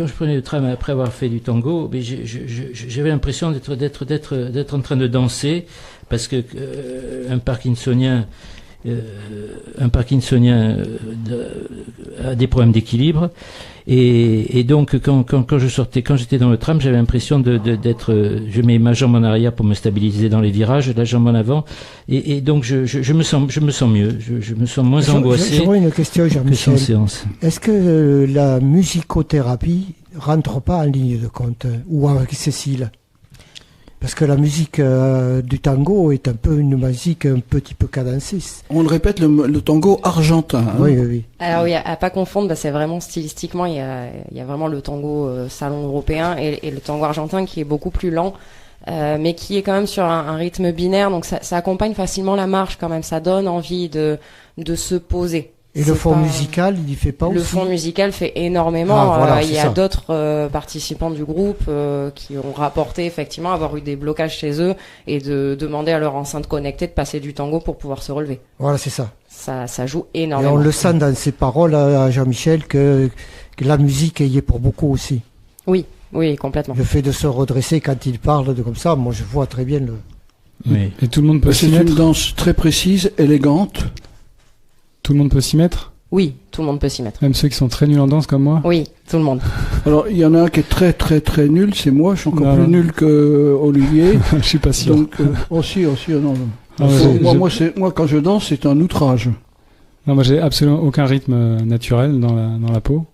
M: je prenais le tram après avoir fait du tango, j'avais l'impression d'être en train de danser, parce que un Parkinsonien a des problèmes d'équilibre. Et donc quand j'étais dans le tram, j'avais l'impression je mets ma jambe en arrière pour me stabiliser dans les virages, la jambe en avant, et donc je me sens mieux, je me sens moins angoissé.
E: J'aurais une question, Jean-Michel. Est-ce que la musicothérapie rentre pas en ligne de compte, ou avec Cécile? Parce que la musique du tango est un peu une musique un petit peu cadencée.
F: On le répète, le tango argentin. Hein.
E: Oui.
L: Alors oui, à pas confondre, c'est vraiment stylistiquement, il y a vraiment le tango salon européen et le tango argentin qui est beaucoup plus lent, mais qui est quand même sur un rythme binaire, donc ça accompagne facilement la marche quand même, ça donne envie de se poser.
E: Et le fond musical, il y fait pas aussi?
L: Le fond musical fait énormément.
E: Voilà,
L: il y a d'autres participants du groupe qui ont rapporté effectivement avoir eu des blocages chez eux et de demander à leur enceinte connectée de passer du tango pour pouvoir se relever.
E: Voilà, c'est ça.
L: Ça joue énormément.
E: Et on le sent dans ses paroles à Jean-Michel que la musique y est pour beaucoup aussi.
L: Oui, complètement.
E: Le fait de se redresser quand il parle comme ça, moi je vois très bien le...
G: Oui. Et tout le monde peut s'y mettre?
F: C'est une danse très précise, élégante.
G: Tout le monde peut s'y mettre?
L: Oui, tout le monde peut s'y mettre.
G: Même ceux qui sont très nuls en danse comme moi?
L: Oui, tout le monde.
F: Alors, il y en a un qui est très très très nul, c'est moi, je suis encore plus nul que Olivier.
G: Je suis pas sûr.
F: Donc, moi, quand je danse, c'est un outrage.
G: Non, moi, j'ai absolument aucun rythme naturel dans la peau.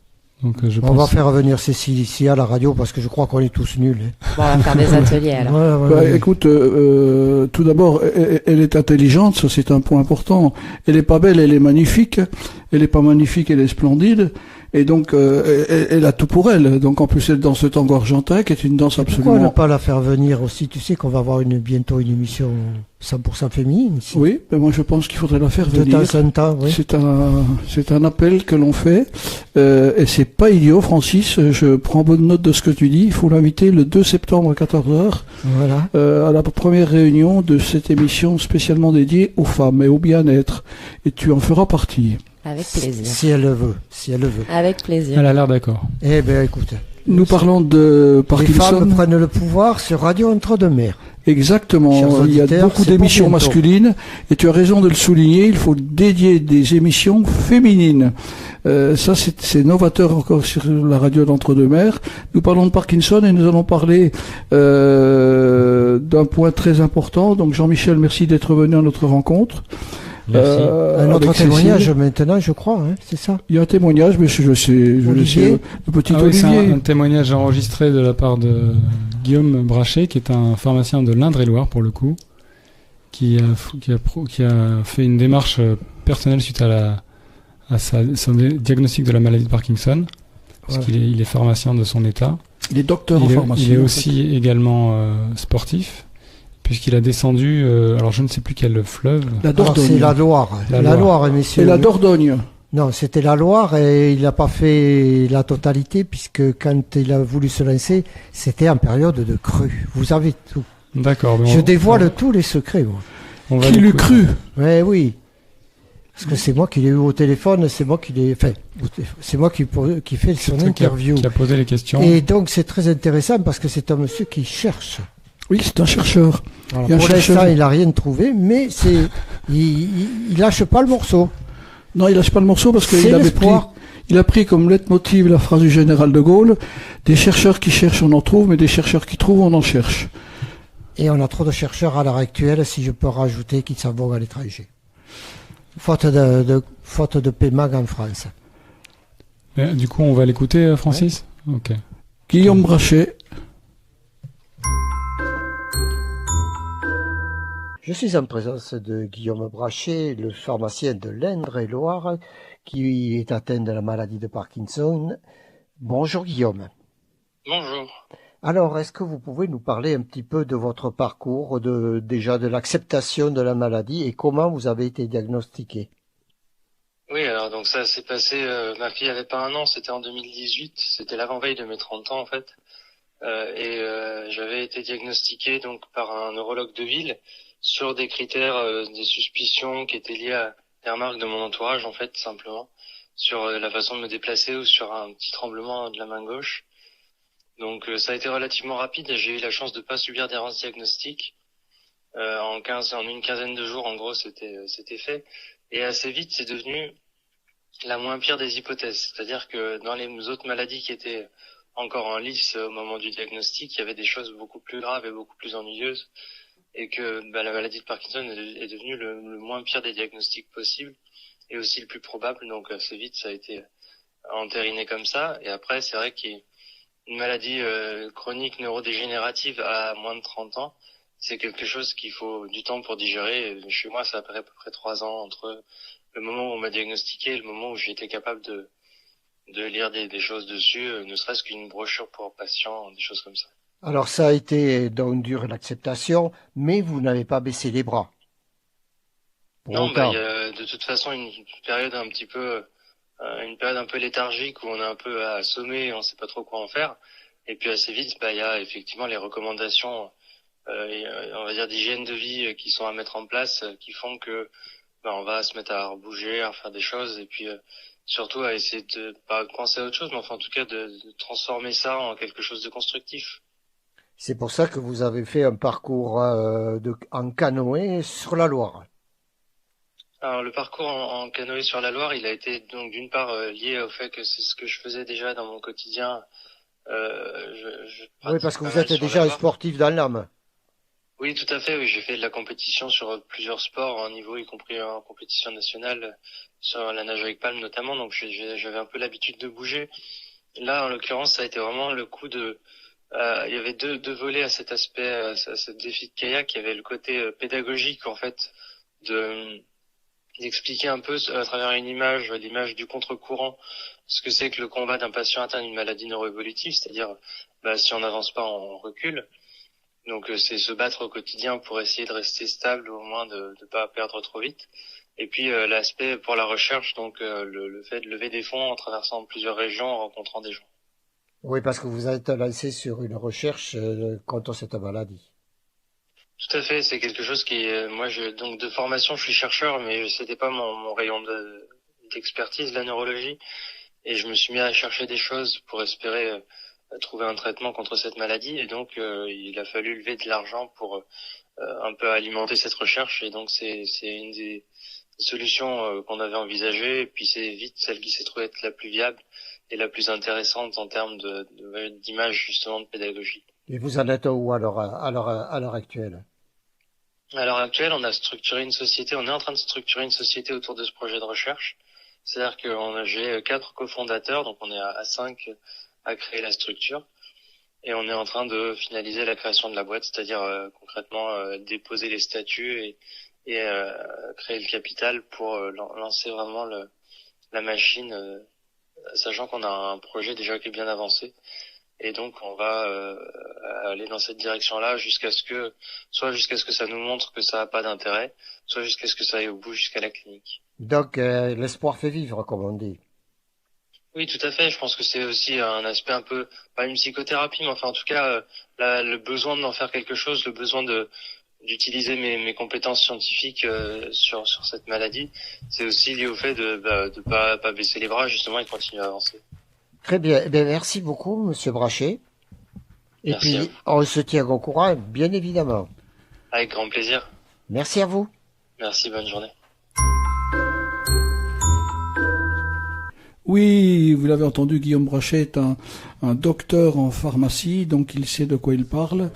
G: Donc,
E: on va faire revenir Cécile ici à la radio parce que je crois qu'on est tous nuls.
L: Bon, on va faire des ateliers alors.
F: Écoute, tout d'abord, elle est intelligente, ça c'est un point important. Elle est pas belle, elle est magnifique. Elle est pas magnifique, elle est splendide. Et donc, elle a tout pour elle. Donc, en plus, elle danse le tango argentin, qui est une danse absolument...
E: Pourquoi ne pas la faire venir aussi? Tu sais qu'on va avoir bientôt une émission 100% féminine ici.
F: Oui, mais moi je pense qu'il faudrait la faire venir.
E: De temps en temps, oui.
F: C'est un appel que l'on fait. Et c'est pas idiot, Francis. Je prends bonne note de ce que tu dis. Il faut l'inviter le 2 septembre à 14h. Voilà. À la première réunion de cette émission spécialement dédiée aux femmes et au bien-être. Et tu en feras partie.
L: Avec plaisir.
E: Si elle le veut.
L: Avec plaisir.
G: Elle a l'air d'accord.
E: Eh bien, écoute.
F: Nous parlons de Parkinson.
E: Les femmes prennent le pouvoir sur Radio Entre-deux-Mers.
F: Exactement. Il y a beaucoup d'émissions masculines. Et tu as raison de le souligner. Il faut dédier des émissions féminines. Ça, c'est novateur encore sur la radio d'Entre-deux-Mers. Nous parlons de Parkinson et nous allons parler d'un point très important. Donc, Jean-Michel, merci d'être venu à notre rencontre.
M: Merci.
E: Un autre
F: avec
E: témoignage
F: Cécile.
E: maintenant, je crois, hein, c'est ça.
F: Il y a un témoignage, mais je sais,
E: Olivier.
F: le petit
G: Ah oui, c'est
F: Olivier.
G: un témoignage enregistré de la part de Guillaume Brachet, qui est un pharmacien de l'Indre-et-Loire pour le coup, qui a fait une démarche personnelle suite à son diagnostic de la maladie de Parkinson, parce
E: Ouais.
G: qu'il est pharmacien de son état.
F: Il est docteur en pharmacie.
G: Il est
F: en
G: aussi également sportif, puisqu'il a descendu, alors je ne sais plus quel fleuve.
F: La
E: Alors,
F: Dordogne.
E: c'est la Loire.
G: La
E: La
G: Loire.
E: Loire, messieurs.
F: Et la Dordogne.
E: Non, c'était la Loire et il n'a pas fait la totalité puisque quand il a voulu se lancer, c'était en période de crue. Vous avez tout.
G: D'accord.
E: Je dévoile tous les secrets, moi.
G: On va
F: Qui l'eût
G: l'écouter.
F: cru?
E: Ouais, oui. Parce que c'est moi qui l'ai eu au téléphone, c'est moi qui l'ai, enfin, c'est moi qui fait
G: C'est
E: son
G: toi
E: interview.
G: qui a posé les questions.
E: Et donc c'est très intéressant parce que c'est un monsieur qui cherche.
F: Oui, c'est un chercheur.
E: Alors,
F: Il y a un
E: pour
F: chercheur.
E: l'instant, il n'a rien trouvé, mais il lâche pas le morceau.
F: Non, il lâche pas le morceau parce
E: C'est
F: qu'il avait pris,
E: l'espoir.
F: il a pris comme leitmotiv la phrase du général de Gaulle, des chercheurs qui cherchent, on en trouve, mais des chercheurs qui trouvent, on en cherche.
E: Et on a trop de chercheurs à l'heure actuelle, si je peux rajouter, qui s'en vont à l'étranger. Faute de paiement en France.
G: Du coup, on va l'écouter, Francis. Ok.
F: Guillaume Brachet.
E: Je suis en présence de Guillaume Brachet, le pharmacien de l'Indre-et-Loire, qui est atteint de la maladie de Parkinson. Bonjour Guillaume.
N: Bonjour.
E: Alors, est-ce que vous pouvez nous parler un petit peu de votre parcours, déjà de l'acceptation de la maladie et comment vous avez été diagnostiqué?
N: Oui, alors donc ça s'est passé, ma fille avait pas 1 an, c'était en 2018, c'était l'avant-veille de mes 30 ans en fait. J'avais été diagnostiqué donc par un neurologue de ville sur des critères, des suspicions qui étaient liées à des remarques de mon entourage en fait, simplement, sur la façon de me déplacer ou sur un petit tremblement de la main gauche. Donc ça a été relativement rapide et j'ai eu la chance de pas subir d'errance diagnostique. En une quinzaine de jours, en gros, c'était fait. Et assez vite, c'est devenu la moins pire des hypothèses. C'est-à-dire que dans les autres maladies qui étaient encore en lice au moment du diagnostic, il y avait des choses beaucoup plus graves et beaucoup plus ennuyeuses. Et que la maladie de Parkinson est devenue le moins pire des diagnostics possibles et aussi le plus probable. Donc assez vite, ça a été entériné comme ça. Et après, c'est vrai qu'une maladie chronique neurodégénérative à moins de 30 ans, c'est quelque chose qu'il faut du temps pour digérer. Et chez moi, ça a pris à peu près 3 ans entre le moment où on m'a diagnostiqué et le moment où j'ai été capable de lire des choses dessus, ne serait-ce qu'une brochure pour patients, des choses comme ça.
E: Alors ça a été donc dur l'acceptation, mais vous n'avez pas baissé les bras.
N: Non, il y a de toute façon une période un peu léthargique où on est un peu assommé et on sait pas trop quoi en faire. Et puis assez vite, il y a effectivement les recommandations, on va dire d'hygiène de vie qui sont à mettre en place, qui font que on va se mettre à bouger, à faire des choses, et puis surtout à essayer de pas penser à autre chose, mais enfin en tout cas de transformer ça en quelque chose de constructif.
E: C'est pour ça que vous avez fait un parcours en canoë sur la Loire.
N: Alors le parcours en canoë sur la Loire, il a été donc d'une part lié au fait que c'est ce que je faisais déjà dans mon quotidien.
E: Oui, parce que vous êtes déjà un sportif dans l'âme.
N: Oui, tout à fait. Oui, j'ai fait de la compétition sur plusieurs sports en niveau, y compris en compétition nationale, sur la nage avec palme notamment. Donc j'avais un peu l'habitude de bouger. Là, en l'occurrence, ça a été vraiment le coup de... il y avait deux volets à cet aspect, à ce défi de kayak. Il y avait le côté pédagogique, en fait, d'expliquer un peu à travers une image, l'image du contre-courant, ce que c'est que le combat d'un patient atteint d'une maladie neuroévolutive, c'est-à-dire si on n'avance pas, on recule. Donc c'est se battre au quotidien pour essayer de rester stable, ou au moins de ne pas perdre trop vite. Et puis l'aspect pour la recherche, donc le fait de lever des fonds en traversant plusieurs régions, en rencontrant des gens.
E: Oui, parce que vous êtes lancé sur une recherche contre cette maladie.
N: Tout à fait, c'est quelque chose qui moi donc de formation je suis chercheur, mais c'était pas mon rayon d'expertise, la neurologie, et je me suis mis à chercher des choses pour espérer trouver un traitement contre cette maladie, et donc il a fallu lever de l'argent pour un peu alimenter cette recherche, et donc c'est une des solutions qu'on avait envisagées, et puis c'est vite celle qui s'est trouvée être la plus viable et la plus intéressante en termes d'image justement de pédagogie.
E: Et vous en êtes où à l'heure actuelle?
N: À l'heure actuelle, on est en train de structurer une société autour de ce projet de recherche. C'est-à-dire que j'ai 4 cofondateurs, donc on est à 5 à créer la structure. Et on est en train de finaliser la création de la boîte, c'est-à-dire concrètement déposer les statuts et créer le capital pour lancer vraiment la machine, sachant qu'on a un projet déjà qui est bien avancé. Et donc on va aller dans cette direction-là jusqu'à ce que ça nous montre que ça n'a pas d'intérêt, soit jusqu'à ce que ça aille au bout jusqu'à la clinique.
E: Donc l'espoir fait vivre, comme on dit.
N: Oui, tout à fait. Je pense que c'est aussi un aspect un peu, pas une psychothérapie, mais enfin en tout cas le besoin d'en faire quelque chose, le besoin d'utiliser mes compétences scientifiques sur cette maladie, c'est aussi lié au fait de pas baisser les bras justement et de continuer à avancer.
E: Très bien. Eh bien, merci beaucoup, Monsieur Brachet. Et
N: Merci
E: puis, on se tient au courant, bien évidemment.
N: Avec grand plaisir.
E: Merci à vous.
N: Merci, bonne journée.
F: Oui, vous l'avez entendu, Guillaume Brachet est un docteur en pharmacie, donc il sait de quoi il parle.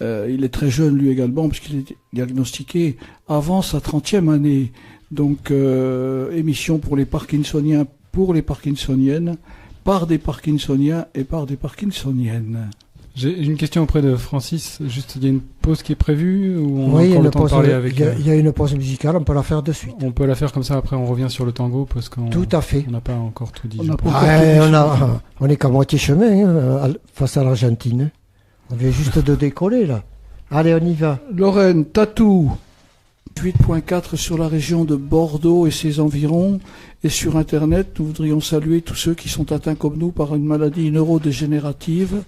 F: Il est très jeune, lui également, puisqu'il est diagnostiqué avant sa 30e année. Donc, émission pour les Parkinsoniens, pour les Parkinsoniennes, par des Parkinsoniens et par des Parkinsoniennes.
G: J'ai une question auprès de Francis. Juste, il y a une pause qui est prévue ou on
E: Oui,
G: a encore le temps de parler avec...
E: il y a une pause musicale, on peut la faire de suite.
G: On peut la faire comme ça, après on revient sur le tango parce qu'on...
E: Tout à fait.
G: On n'a pas encore tout dit.
E: On est qu'à moitié chemin face à l'Argentine. On vient juste de décoller là. Allez, on y va.
F: Lorraine, Tatou, 8.4 sur la région de Bordeaux et ses environs. Et sur Internet, nous voudrions saluer tous ceux qui sont atteints comme nous par une maladie neurodégénérative.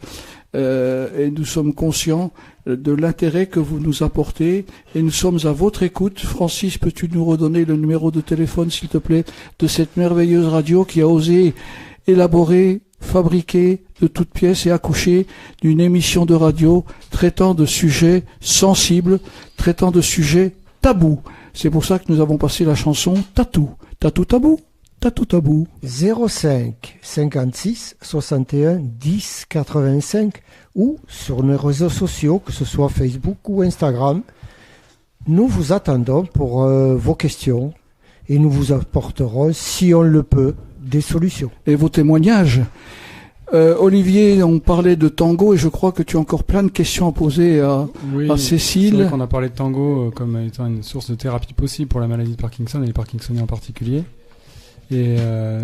F: Et nous sommes conscients de l'intérêt que vous nous apportez et nous sommes à votre écoute. Francis, peux-tu nous redonner le numéro de téléphone, s'il te plaît, de cette merveilleuse radio qui a osé élaborer, fabriquer de toutes pièces et accoucher d'une émission de radio traitant de sujets sensibles, traitant de sujets tabous. C'est pour ça que nous avons passé la chanson Tatou. Tatou tabou, tatou tabou.
E: 05 56 61 10 85 ou sur nos réseaux sociaux, que ce soit Facebook ou Instagram. Nous vous attendons pour vos questions et nous vous apporterons, si on le peut, des solutions.
F: Et vos témoignages. Olivier, on parlait de tango et je crois que tu as encore plein de questions à poser à Cécile.
G: C'est vrai qu'on a parlé de tango comme étant une source de thérapie possible pour la maladie de Parkinson et les Parkinsoniens en particulier. Et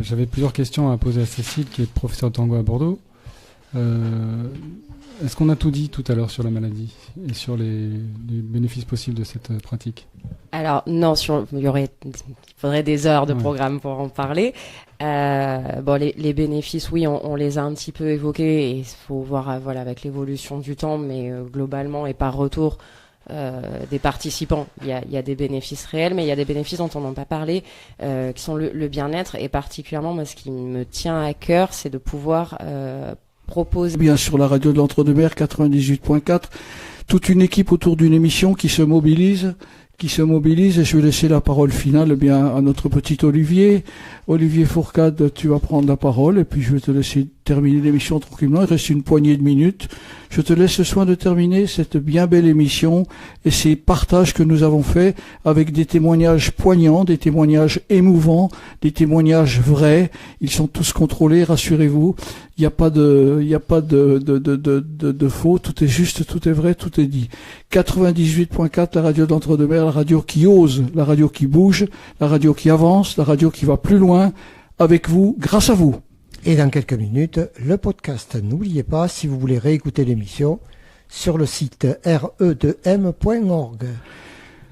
G: j'avais plusieurs questions à poser à Cécile, qui est professeure de tango à Bordeaux. Est-ce qu'on a tout dit tout à l'heure sur la maladie et sur les bénéfices possibles de cette pratique ?
L: Alors non, il faudrait des heures de programme pour en parler. Les bénéfices, oui, on les a un petit peu évoqués et il faut voir avec l'évolution du temps, mais globalement et par retour des participants, il y a des bénéfices réels, mais il y a des bénéfices dont on n'a pas parlé, qui sont le bien-être, et particulièrement moi, ce qui me tient à cœur, c'est de pouvoir proposer...
F: Bien sur la radio de l'Entre-deux-Mers 98.4, toute une équipe autour d'une émission qui se mobilise, et je vais laisser la parole finale à notre petit Olivier. Olivier Fourcade, tu vas prendre la parole et puis je vais te laisser terminer l'émission tranquillement. Il reste une poignée de minutes. Je te laisse le soin de terminer cette bien belle émission et ces partages que nous avons faits avec des témoignages poignants, des témoignages émouvants, des témoignages vrais. Ils sont tous contrôlés, rassurez-vous. Il n'y a pas de faux. Tout est juste, tout est vrai, tout est dit. 98.4, la radio d'Entre-deux-Mers, la radio qui ose, la radio qui bouge, la radio qui avance, la radio qui va plus loin, avec vous, grâce à vous.
E: Et dans quelques minutes, le podcast. N'oubliez pas, si vous voulez réécouter l'émission, sur le site re2m.org.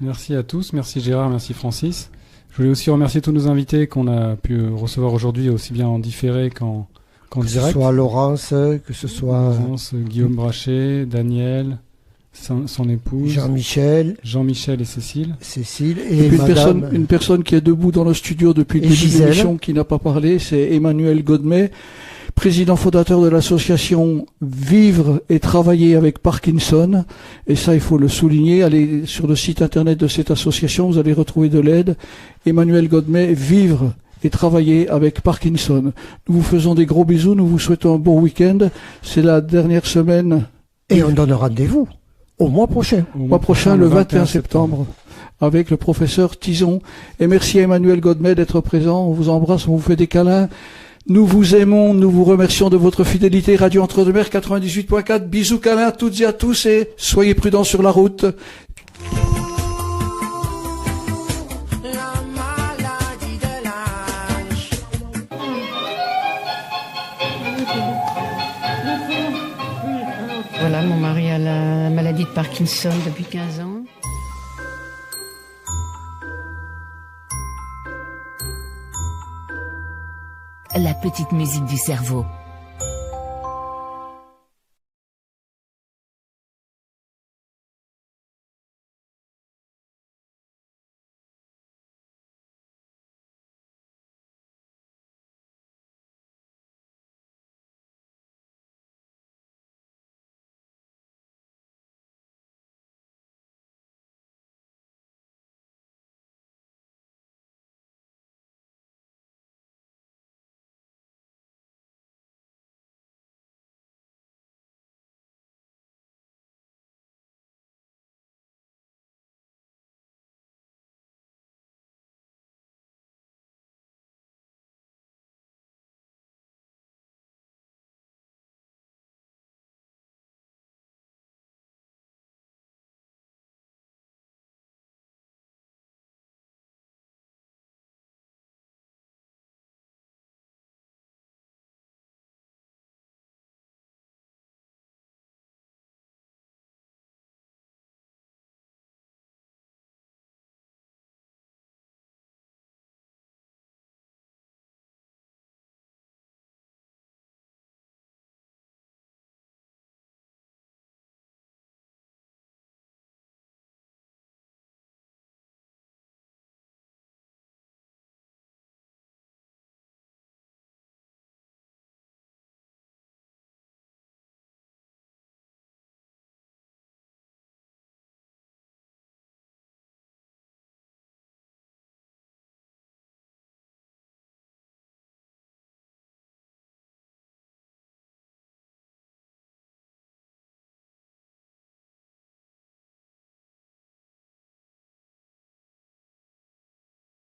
G: Merci à tous, merci Gérard, merci Francis. Je voulais aussi remercier tous nos invités qu'on a pu recevoir aujourd'hui, aussi bien en différé qu'en direct.
E: Que ce soit Laurence, que ce soit...
G: Guillaume Brachet, Daniel... Son épouse, Jean-Michel et Cécile.
E: Et
F: une personne qui est debout dans le studio depuis le début de l'émission qui n'a pas parlé, c'est Emmanuel Godmet, président fondateur de l'association Vivre et Travailler avec Parkinson. Et ça, il faut le souligner. Allez sur le site internet de cette association, vous allez retrouver de l'aide. Emmanuel Godmet, Vivre et Travailler avec Parkinson. Nous vous faisons des gros bisous, nous vous souhaitons un bon week-end. C'est la dernière semaine.
E: Et on donne rendez-vous Au mois prochain.
F: Au mois prochain, le 21 septembre, avec le professeur Tison. Et merci à Emmanuel Godmet d'être présent. On vous embrasse, on vous fait des câlins. Nous vous aimons, nous vous remercions de votre fidélité. Radio Entre-deux-Mers 98.4. Bisous, câlins à toutes et à tous et soyez prudents sur la route.
C: Voilà, mon mari a la maladie de Parkinson depuis 15 ans.
D: La petite musique du cerveau.